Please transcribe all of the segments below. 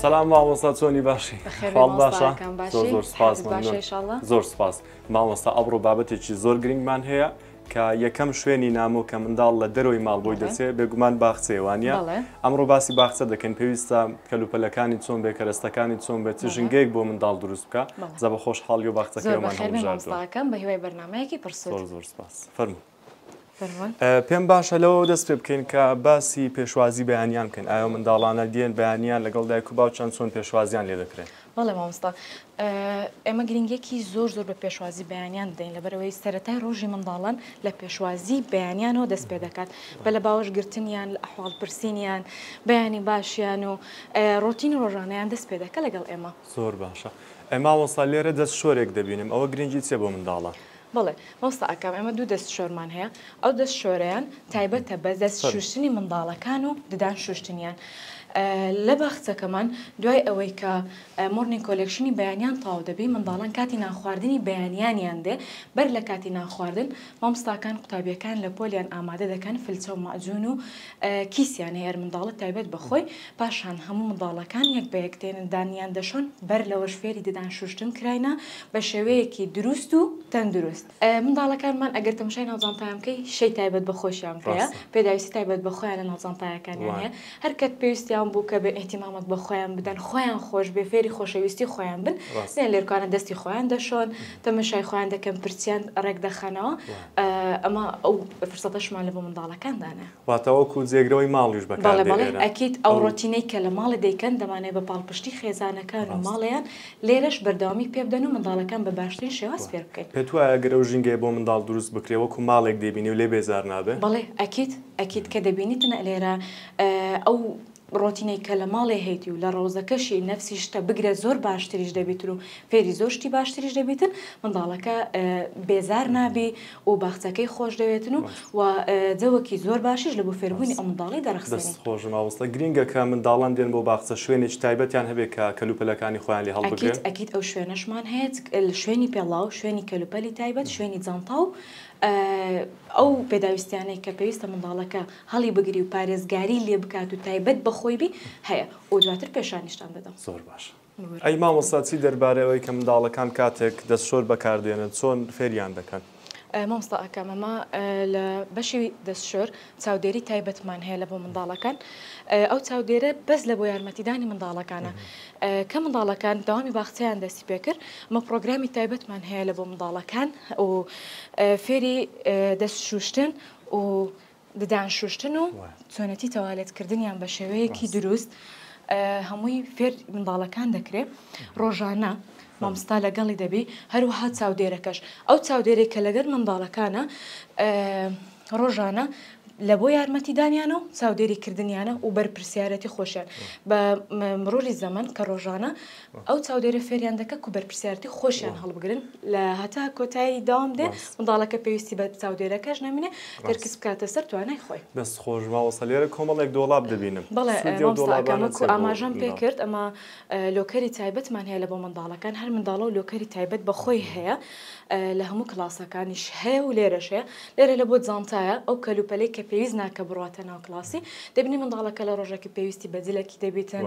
سلام مامۆستا چۆنی باشی خاڵ باشە زۆر سپاس زۆر سپاس مامۆستا ئەمڕۆ بابەتێکی زۆر گرنگمان هەیە کە یەکەم شوێنی نامۆ کە منداڵ لە دەرەوەی ماڵبۆی دەچێت بێگومان باخچەیەوانە ئەمڕۆ باسی باخچە دەکەن پێویستە کەلوپەلەکانی چۆن بێ کەرەستەکانی چۆن بێت ژنگەیەک بۆ منداڵ دروست بکە زە بە خۆشحاڵی و باخچەکەمان هەڵبژاردووە بە هیوای بەرنامەیەکی پرسۆر زۆر سپاس فەرموو پێم باشە لەوە دەست پێ بکەین کە باسی پێشوازی بەیانیان بکەن ئایا منداڵانە دێن بەیانیان لەگەڵ دایک و باوچان چۆن پێشوازیان لێ دەکرێت بەڵێ مامۆستا ئێمە گرنگێکی زۆر بە پێشوازی بەیانیان دەین لەبەرەوەی سەرەتای ڕۆژی منداڵان لە پێشوازی بەیانیانەوە دەست پێ دەکات بە لە باوەشگرتنیان لە ئەحواڵپرسینیان بەیانی باشیان و ڕۆتینی ڕۆژانەیان دەست پێ دەکە لەگەڵ ئێمە زۆر باشە مامۆستا لێرە دەست شۆرێک دەبینیم ئەوە گرنگی چێ بۆ منداڵە بڵێ مۆستا ئەکەم ئەمە دوو دەست شۆرمان هەیە ئەو دەست شۆرەیان تایبەتە بە دەست شوشتنی منداڵەکان و ددان شوشتنیان لە باخچەکەمان دوای ئەوەی کە مۆرنینگ کۆلێکشنی بەیانیان تاو دەبی منداڵان کاتی ناخواردنی بەیانیانیان دێ بەر لە کاتی ناخواردن مامۆستاکان قوتابیەکان لە پۆلیان ئامادە دەکەن فلچە و ماجون و کیسیان هەیە منداڵە تایبەت بەخۆی پاشان هەموو منداڵەکان یەک بە یەکتێنن دانیان دەشۆن بەر لەوەش فێری ددان شوشتن کراینە بە شێوەیەکی دروست و تەندروست منداڵەکانمان ئەگەر تەماشای ناوجانتایان بکەی شەی تایبەت بەخۆشیان پێەیە پێداویستی تایبەت بەخۆیان لە ناوجانتایەکانیان هەیە هەر کات پێویستیان بوو کە بە ئێحتیمامەک بە خۆیان بدەن خۆیان خۆش بێ فێری خۆشەویستی خۆیان بن سێن لێرکانە دەستی خۆیان دەشۆن تەماشای خۆیان دەکەن پرسیان ڕێک دەخەنەوە ئەمە ئەو فرسەتەشمان لە بۆ منداڵەکاندانە واتەوەکو جێگرەوەی ماڵیش بەڵێ ئەکییت ئەو ڕۆتینەی کە لە ماڵی دەیکەن دەمانێت بە پاڵپشتی خێزانەکان و ماڵیان لێرەش بەردەوامی پێ بدەن و منداڵەکان بە باشترین شێواز فێر بکەین پێت وایە ئەگەر ئەو ژینگەی بۆ منداڵ دروست بکرێ وەکو ماڵێک دەبینی و لێ بێزار نابێ بەڵێ ئەکییت کە دەبینیتنە لێرە ئەو ڕۆتینەی کە لە ماڵێ هەیتی و لە ڕۆزەکەشی نەفسی شتە بگرێت زۆر باشتریش دەبێت و فێری زۆر شتی باشتریش دەبێتن منداڵەکە بێزار نابی و باخچەکەی خۆش دەوێتن و جەوەکی زۆر باشیش لە بۆ فێربوونی ئەو منداڵی دەرەخسێنی خۆشم ماوەستە گرینگە کە منداڵان دێن بۆ باخچە شوێنێکی تایبەتیان هەبێت کە کەلوپەلەکانی خۆیان لێ هەڵبگرێت ئەکییت ئەو شوێنەشمان هەیە شوێنی پێڵاو شوێنی کەلوپەلی تایبەت شوێنی جانتا و ئەو پێداویستیانەی کە پێویستە منداڵەکە هەڵی بگری و پارێزگاری لێ بکات و تایبەت بەخۆی بی هەیە و دواتر پێشانیشتان دەدەم زۆر باش ئەی مامۆستا چی دەربارەوەی کە منداڵەکان کاتێک دەست شۆر بەکاردێنن چۆن فێریان دەکەن مامۆستا ئەکەم ئەمە لە بەشی دەستشۆر چاودێری تایبەتمان هەیە لە بۆ منداڵەکان ئەو چاودێرە بەس لە بۆ یارمەتیدانی منداڵەکانە کە منداڵەکان داوامی باخچەیان دەستی پێکرد ئەمە پرۆگرامی تایبەتمان هەیە لە بۆ منداڵەکان و فێری دەست شوشتن و ددان شوشتن و چۆنەتی تەوالێتکردنیان بە شێوەیەکی دروست هەمووی فێر منداڵەکان دەکرێت ڕۆژانە مامۆستا لەگەڵی دەبی هەروەها چاودێرەکەش ئەو چاودێرێک کە لەگەر منداڵەکانە ڕۆژانە لە بۆ یارمەتیدانیانە و چاودێریکردنیانە و بەرپرسیارەتی خۆشیان بە مرۆری زەمن کە ڕۆژانە ئەو چاودێرە فێریان دەکە و بەرپرسیارەتی خۆشیان هەڵبگرن لە هەتا کۆتایی داوام دێ منداڵەکە پێویستی بە چاودێرەکەش نامینێ دەرکەس بکاتە سەر توانای خۆی دەست خۆش ماوەستا لێرە کۆمەڵێک دۆڵاب دەبینم بەڵێ ئاماژەم پێ کرد ئەمە لۆکەری تایبەتمان هەیە لە بۆ منداڵەکان هەر منداڵە و لۆکەری تایبەت بەخۆی هەیە لە هەموو کلاسەکانیش هەیە و لێرەش هەیە لێرە لە بۆ جانتایە ئەو کەلوپەلەی کە پێویست ناکە بڕاتە ناو کلاسی دەبینی منداڵەکە لە ڕۆژێکی پێویستی بەجلێکی دەبێتن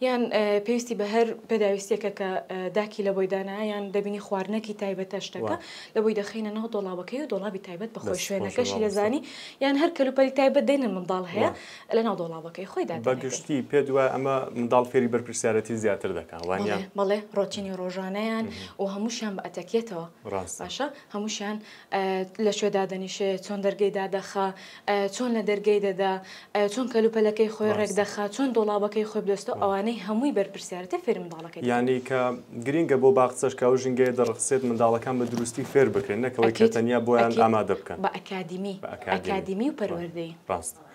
یان پێویستی بە هەر پێداویستێکە کە داکی لە بۆی دانا یان دەبینی خواردنەکی تایبەتە شتەکە لە بۆی دەخینەوە دۆڵابەکەی و دۆڵابی تایبەت بەخۆی شوێنەکەشی لەزانی یان هەر کەلوپەلی تایبەت دێنن منداڵ هەیە لە ناو دۆڵابەکەی خۆی بەگشتی پێ دوای ئەمە منداڵ فێری بەرپرسیارەتی زیاتر دەکەن وانە بەڵێ ڕۆتینی ڕۆژانەیان و هەمووشیان بە ئەتەکێتەوە باشە هەمووشیان لە شوێدا دەنیشێ چۆن دەرگەی دادەخا چۆن لە دەرگەی دەدا چۆن کەلوپەلەکەی خۆی ڕێک دەخا چۆن دۆڵابەکەی خۆی بدەستەوە ئەوانەی هەمووی بەرپرسیارەتە فێر منداڵەکەی یعنی کە گرینگە بۆ باخچەش کە ئەو ژینگەیە دەڕخسێت منداڵەکان بە دروستی فێر بکرێن نەکەوەی کە تەنیا بۆیان ئامادە بکەن بە ئەکادیمی و پەروەردەی ڕاست